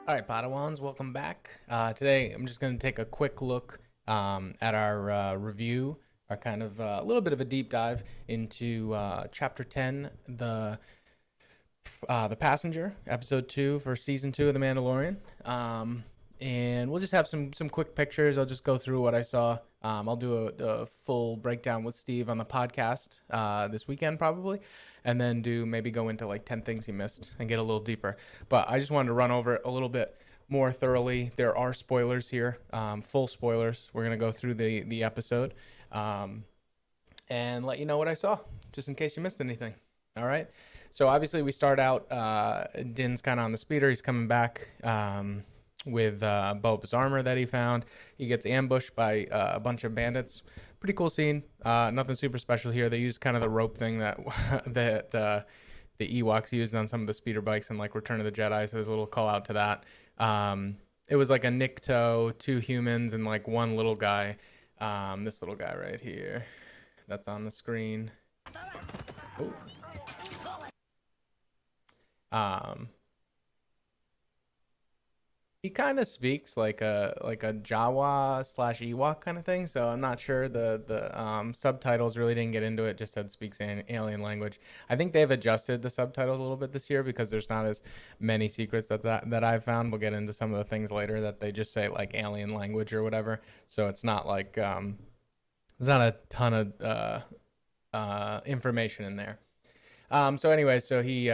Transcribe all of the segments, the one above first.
All right, Padawans, welcome back. Today, I'm just going to take a quick look at our review, our kind of a little bit of a deep dive into Chapter 10, the Passenger, Episode 2 for Season 2 of The Mandalorian. And we'll just have some quick pictures. I'll just go through what I saw. I'll do a full breakdown with Steve on the podcast this weekend probably, and then maybe go into like 10 things he missed and get a little deeper. But I just wanted to run over it a little bit more thoroughly. There are spoilers here, full spoilers. We're going to go through the episode and let you know what I saw, just in case you missed anything. All right. So obviously we start out, Din's kind of on the speeder. He's coming back with Boba's armor that he found. He gets ambushed by a bunch of bandits. Pretty cool scene. Nothing super special here. They used kind of the rope thing that the Ewoks used on some of the speeder bikes in like Return of the Jedi. So there's a little call out to that. It was like a Nikto, 2 humans, and like 1 little guy. This little guy right here, that's on the screen. Ooh. He kind of speaks like a Jawa / Ewok kind of thing, so I'm not sure. The subtitles really didn't get into it. Just said speaks alien language. I think they've adjusted the subtitles a little bit this year because there's not as many secrets that I've found. We'll get into some of the things later that they just say like alien language or whatever. So it's not like there's not a ton of information in there. So anyway, so he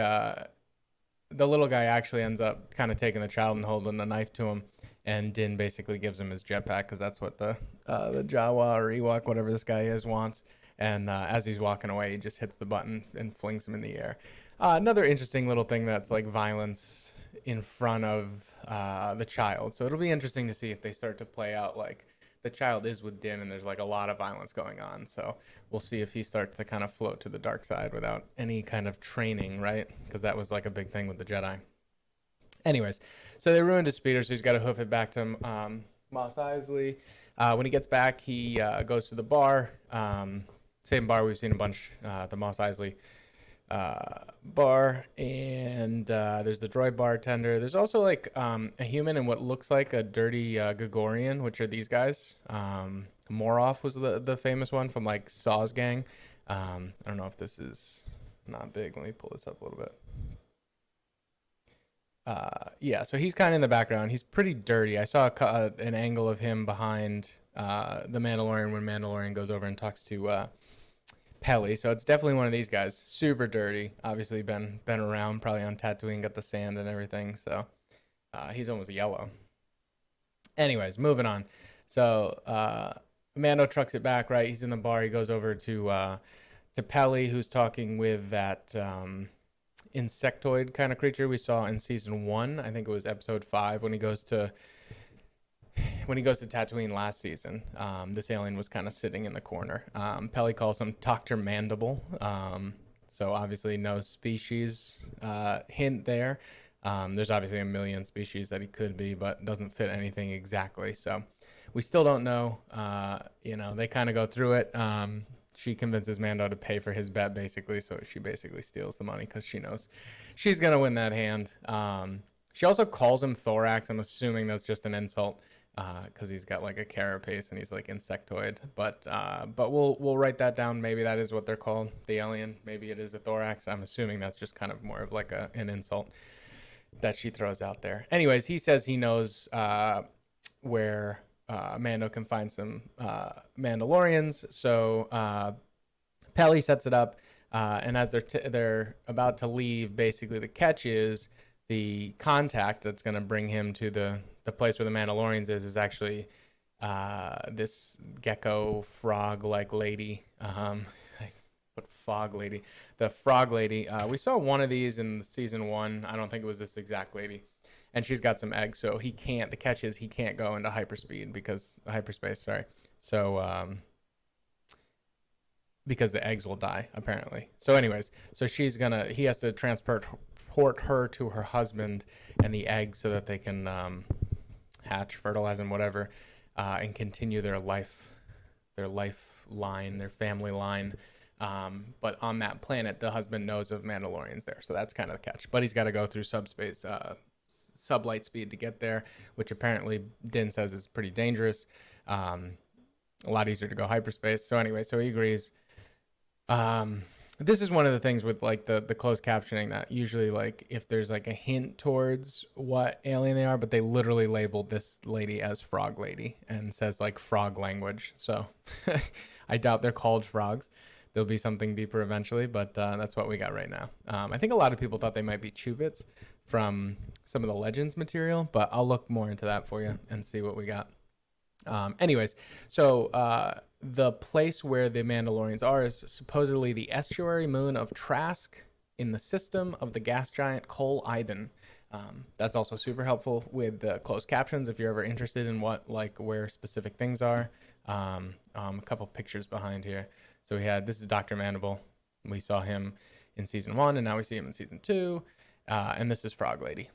the little guy actually ends up kind of taking the child and holding a knife to him, and Din basically gives him his jetpack because that's what the Jawa or Ewok, whatever this guy is, wants. And as he's walking away, he just hits the button and flings him in the air. Another interesting little thing that's like violence in front of the child. So it'll be interesting to see if they start to play out like the child is with Din and there's like a lot of violence going on. So we'll see if he starts to kind of float to the dark side without any kind of training, right? Because that was like a big thing with the Jedi. Anyways, so they ruined his speeder, so he's got to hoof it back to Mos Eisley. When he gets back, he goes to the bar. Same bar we've seen a bunch, the Mos Eisley bar, and there's the droid bartender. There's also like a human and what looks like a dirty Gregorian, which are these guys. Moroff was the famous one from like Saw's gang. I don't know if this is not big. Let me pull this up a little bit. Yeah, so he's kind of in the background. He's pretty dirty. I saw an angle of him behind the Mandalorian when Mandalorian goes over and talks to Pelly. So it's definitely one of these guys. Super dirty. Obviously been around, probably on Tatooine, got the sand and everything. So he's almost yellow. Anyways, moving on. So Mando trucks it back, right? He's in the bar. He goes over to Pelly, who's talking with that insectoid kind of creature we saw in season 1. I think it was episode 5 when he goes to Tatooine last season. This alien was kind of sitting in the corner. Pelly calls him Dr. Mandible. So obviously no species hint there. There's obviously a million species that he could be, but doesn't fit anything exactly. So we still don't know. They kind of go through it. She convinces Mando to pay for his bet, basically. So she basically steals the money because she knows she's going to win that hand. She also calls him Thorax. I'm assuming that's just an insult because he's got like a carapace and he's like insectoid. But we'll write that down. Maybe that is what they're called, the alien. Maybe it is a Thorax. I'm assuming that's just kind of more of like an insult that she throws out there. Anyways, he says he knows where Mando can find some Mandalorians. So Pelly sets it up, and as they're about to leave, basically the catch is the contact that's going to bring him to the place where the Mandalorians is actually this gecko frog like lady. What fog lady? The frog lady. We saw one of these in season 1. I don't think it was this exact lady. And she's got some eggs, so he can't. The catch is he can't go into hyperspace. Sorry. So because the eggs will die apparently. So anyways, so he has to transport her to her husband and the eggs so that they can hatch, fertilize, and whatever, and continue their lifeline, their family line. But on that planet, the husband knows of Mandalorians there, so that's kind of the catch. But he's got to go through sublight speed to get there, which apparently Din says is pretty dangerous. A lot easier to go hyperspace. So anyway, so he agrees. This is one of the things with like the closed captioning, that usually like if there's like a hint towards what alien they are, but they literally labeled this lady as Frog Lady and says like frog language. So I doubt they're called frogs. There'll be something deeper eventually, but that's what we got right now. I think a lot of people thought they might be Chubits from some of the Legends material, but I'll look more into that for you and see what we got. Anyways, so the place where the Mandalorians are is supposedly the estuary moon of Trask in the system of the gas giant Kol Iban. That's also super helpful with the closed captions if you're ever interested in what, like, where specific things are. A couple pictures behind here. So this is Dr. Mandible. We saw him in season 1, and now we see him in season 2. And this is Frog Lady.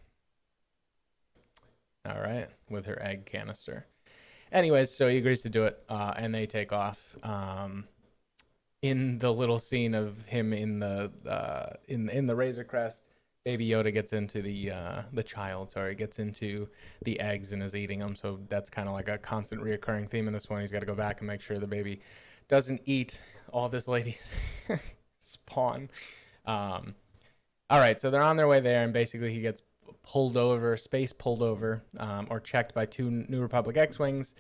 All right, with her egg canister. Anyways, so he agrees to do it, and they take off. In the little scene of him in the Razor Crest, Baby Yoda gets into the child gets into the eggs and is eating them. So that's kind of like a constant reoccurring theme in this one. He's got to go back and make sure the baby doesn't eat all this lady's spawn. All right, so they're on their way there, and basically he gets pulled over or checked by 2 New Republic X-Wings.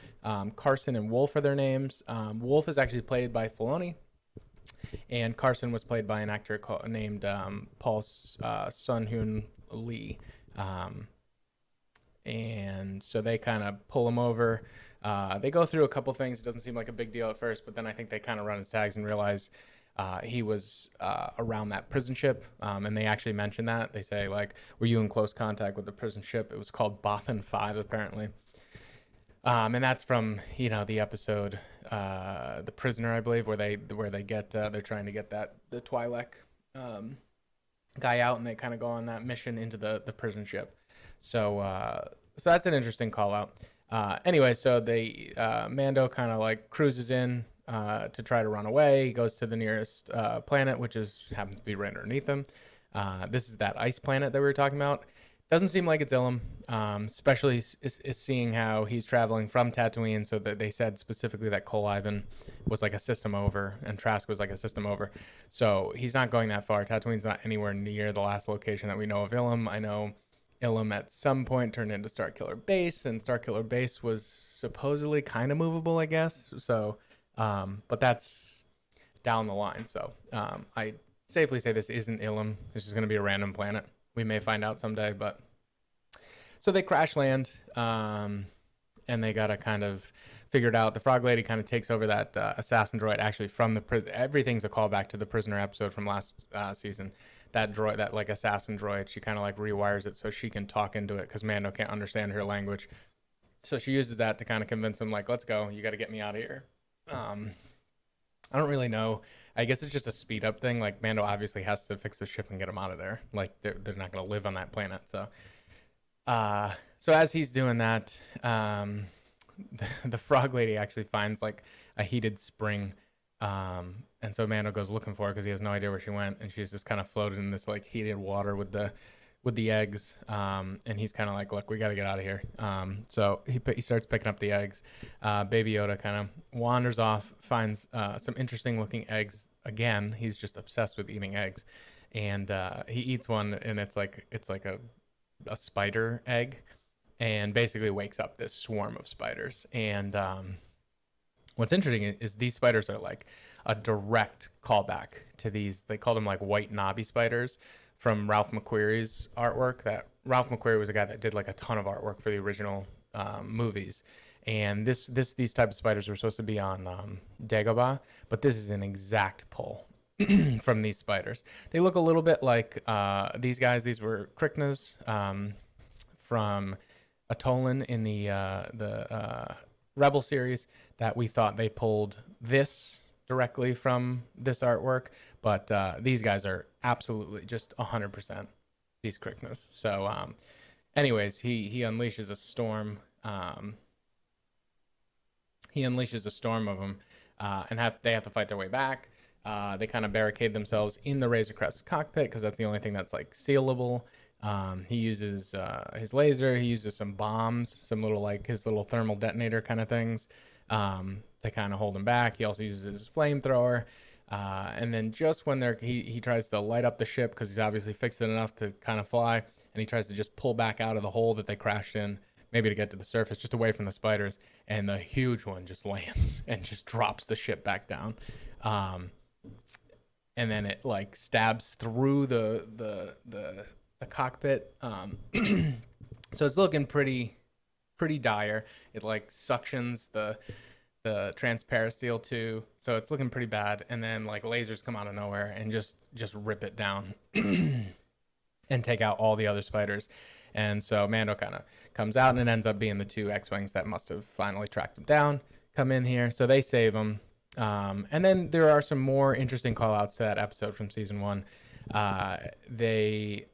Carson and Wolf are their names. Wolf is actually played by Filoni, and Carson was played by an actor named Paul Sun-Hyun Lee. And so they kind of pull him over. They go through a couple things. It doesn't seem like a big deal at first, but then I think they kind of run his tags and realize he was around that prison ship, and they actually mention that. They say, like, were you in close contact with the prison ship? It was called Bothan 5, apparently. And that's from, the episode The Prisoner, I believe, where they get they're trying to get the Twi'lek guy out, and they kind of go on that mission into the prison ship. So that's an interesting call out. Anyway, so Mando kind of like cruises in to try to run away. He goes to the nearest planet, which happens to be right underneath him. This is that ice planet that we were talking about. Doesn't seem like it's Ilum, especially seeing how he's traveling from Tatooine. So that they said specifically that Kol Iban was like a system over, and Trask was like a system over. So he's not going that far. Tatooine's not anywhere near the last location that we know of Ilum. I know Ilum at some point turned into Starkiller Base, and Starkiller Base was supposedly kind of movable, I guess. So, but that's down the line. So I safely say this isn't Ilum. This is going to be a random planet. We may find out someday, but so they crash land, and they got to kind of figure it out. The Frog Lady kind of takes over that assassin droid, actually from everything's a callback to the Prisoner episode from last season. That droid, that like assassin droid, she kind of like rewires it so she can talk into it because Mando can't understand her language. So she uses that to kind of convince him, like, let's go, you got to get me out of here. I don't really know. I guess it's just a speed up thing. Like, Mando obviously has to fix the ship and get him out of there. Like, they're not going to live on that planet. So as he's doing that, the Frog Lady actually finds like a heated spring. And so Mando goes looking for her because he has no idea where she went. And she's just kind of floated in this like heated water with the eggs. And he's kind of like, look, we got to get out of here. So he starts picking up the eggs. Baby Yoda kind of wanders off, finds some interesting looking eggs. Again, he's just obsessed with eating eggs. And he eats one, and it's like a spider egg, and basically wakes up this swarm of spiders. And what's interesting is these spiders are like a direct callback to these. They call them like white knobby spiders from Ralph McQuarrie's artwork. That Ralph McQuarrie was a guy that did like a ton of artwork for the original movies. And these type of spiders were supposed to be on Dagobah, but this is an exact pull from these spiders. They look a little bit like these guys. These were Kryknas from Atollin in the Rebel series that we thought they pulled this directly from this artwork, but these guys are absolutely just 100% these Kryknas. So anyways, he unleashes a storm. He unleashes a storm of them, and they have to fight their way back. They kind of barricade themselves in the Razor Crest cockpit because that's the only thing that's like sealable. He uses his laser. He uses some bombs, some little like his little thermal detonator kind of things to kind of hold him back. He also uses his flamethrower. And then just when he tries to light up the ship because he's obviously fixed it enough to kind of fly, and he tries to just pull back out of the hole that they crashed in, maybe to get to the surface, just away from the spiders, and the huge one just lands and just drops the ship back down. And then it like stabs through the cockpit. So it's looking pretty dire. It like suctions the transparasteel too, so it's looking pretty bad. And then like lasers come out of nowhere and just rip it down and take out all the other spiders. And so Mando kind of comes out, and it ends up being the two X-Wings that must have finally tracked him down come in here. So they save him. And then there are some more interesting call-outs to that episode from season 1. They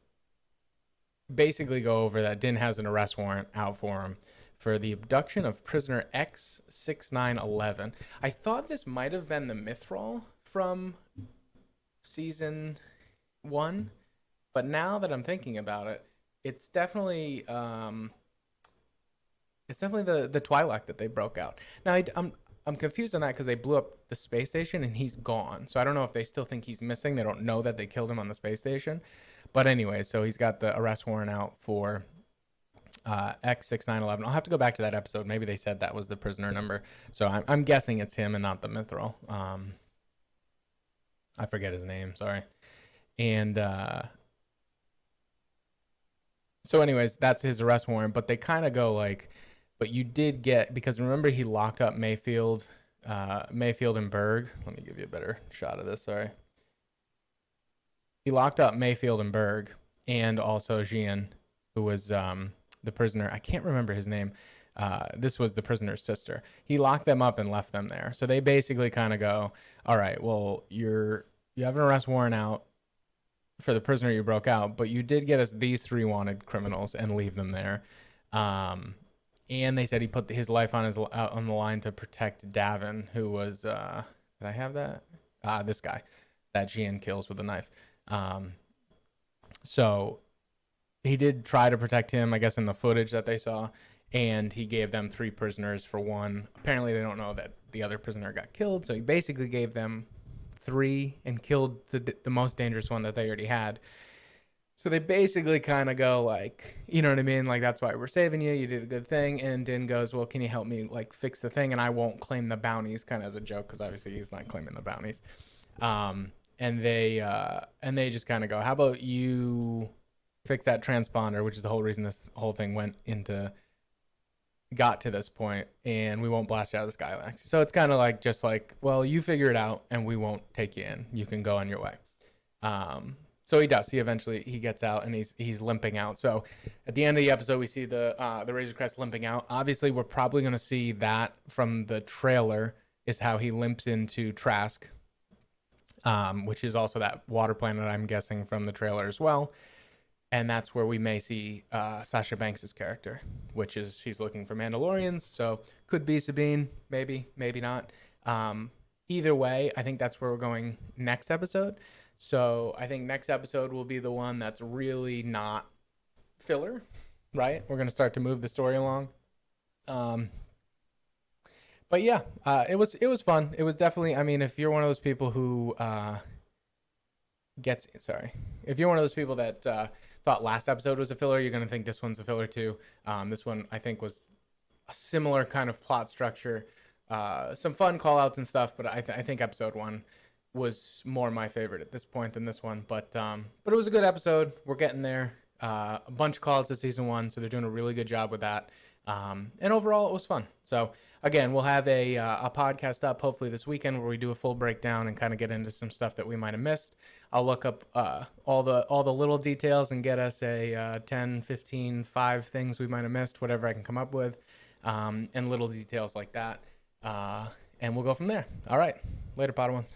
basically go over that Din has an arrest warrant out for him for the abduction of prisoner X6911. I thought this might have been the Mythrol from season 1, but now that I'm thinking about it, it's definitely the Twi'lek that they broke out. Now I'm confused on that because they blew up the space station and he's gone. So I don't know if they still think he's missing. They don't know that they killed him on the space station. But anyway, so he's got the arrest warrant out for X6911. I'll have to go back to that episode. Maybe they said that was the prisoner number. So I'm guessing it's him and not the Mythrol. I forget his name. Sorry. And so anyways, that's his arrest warrant. But they kind of go like, but you did get, because remember he locked up Mayfield and Berg. Let me give you a better shot of this. Sorry. He locked up Mayfield and Berg, and also Jian, who was the prisoner. I can't remember his name. This was the prisoner's sister. He locked them up and left them there. So they basically kind of go, all right, well, you have an arrest warrant out for the prisoner you broke out, but you did get us these 3 wanted criminals and leave them there. And they said he put his life on the line to protect Davin, who was did I have that? This guy that Jian kills with a knife. So he did try to protect him, I guess, in the footage that they saw, and he gave them 3 prisoners for 1. Apparently, they don't know that the other prisoner got killed, so he basically gave them 3 and killed the most dangerous one that they already had. So they basically kind of go like, you know what I mean? Like, that's why we're saving you. You did a good thing. And Din goes, well, can you help me like fix the thing? And I won't claim the bounties, kind of as a joke, because obviously he's not claiming the bounties. And they just kind of go, how about you fix that transponder, which is the whole reason this whole thing got to this point, and we won't blast you out of the Skylax. So it's kind of like, just like, well, you figure it out and we won't take you in. You can go on your way. So he does. He eventually gets out, and he's limping out. So at the end of the episode, we see the Razor Crest limping out. Obviously, we're probably going to see that from the trailer is how he limps into Trask, which is also that water planet, I'm guessing, from the trailer as well. And that's where we may see Sasha Banks' character, which is she's looking for Mandalorians. So could be Sabine, maybe not. Either way, I think that's where we're going next episode. So I think next episode will be the one that's really not filler, right? We're going to start to move the story along. But yeah, it was fun. It was definitely, I mean, if you're one of those people who if you're one of those people that thought last episode was a filler, you're going to think this one's a filler too. This one, I think, was a similar kind of plot structure. Some fun call outs and stuff, but I think episode 1 was more my favorite at this point than this one. But it was a good episode. We're getting there. A bunch of call outs to season 1, so they're doing a really good job with that. And overall, it was fun. So again, we'll have a podcast up hopefully this weekend where we do a full breakdown and kind of get into some stuff that we might have missed. I'll look up all the little details and get us a 10, 15, 5 things we might have missed, whatever I can come up with, and little details like that. And we'll go from there. All right. Later, Padawans.